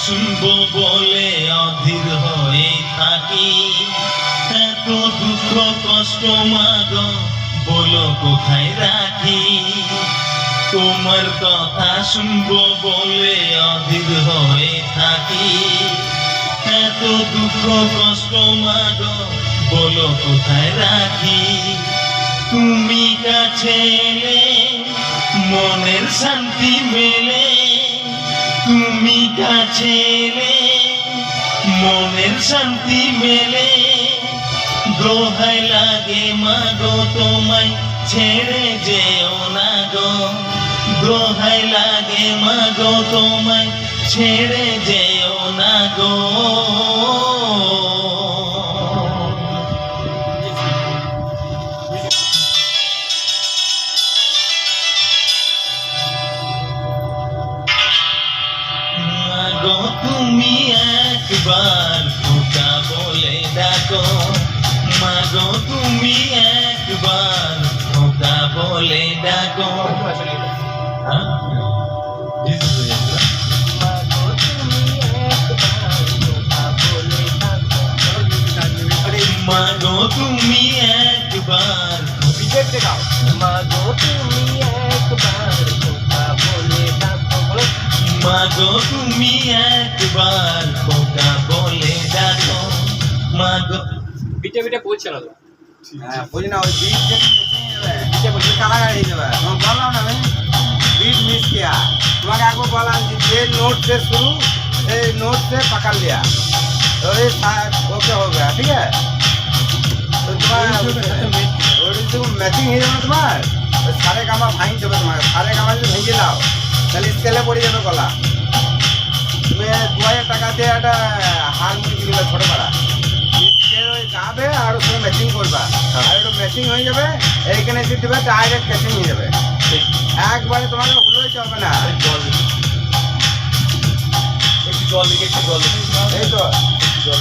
শুনবো বলে অধীর হয়ে থাকি। এত দুঃখ কষ্ট মাগো বলো কোথায় রাখি। তোমার কথা শুনবো বলে অধীর হয়ে থাকি। এত দুঃখ কষ্ট মাগো বলো কোথায় রাখি। তুমি কাছে এলে মনের শান্তি মেলে। তুমি কাছে এলে মনের শান্তি মেলে। দোহাই লাগে মাগো তোমায় ছেড়ে যেও না গো। দোহাই লাগে মাগো তোমায় ছেড়ে যেও না গো। মাগো তুমি একবার খোকা বলে ডাকো। মাগো তুমি একবার খোকা বলে ডাকো। মাগো তুমি একবার মাগো তুমি একবার খোকা বলে ডাকো। মাগো তুমি একবার খোকা বলে ডাকো। মাগো বিটে বিটে পড়ছে না তো। হ্যাঁ বুঝি না, ওই বিট বিটে বলছে কালাগাড়ি দেবে। তোমাকে বললাম না আমি बीट मिस किया। तुम्हारे आपको बोला ये नोट से शुरू, ये नोट से पकड़ लिया तो ये ओके हो गया। ठीक है, तो तुम्हारा मैचिंग हो जाए तुम्हार तो सारे काम भाई देवे। तुम्हारे सारे काम भेजे लाओ তাহলে স্কেলে পড়ে যাবে গলা। তুমি 2000 টাকা দিয়ে একটা হারমোনি কিনবে ছোট পাড়া, স্কেল ওই গাবে আর ওর সঙ্গে ম্যাচিং করবা। আর একটু ম্যাচিং হয়ে যাবে, এইখানে এসে দেবে ডাইরেক্ট ক্যাচিং হয়ে যাবে। একবারে তোমাকে হুলোই চলবে না। জল দিকে একটু জল এই তো জল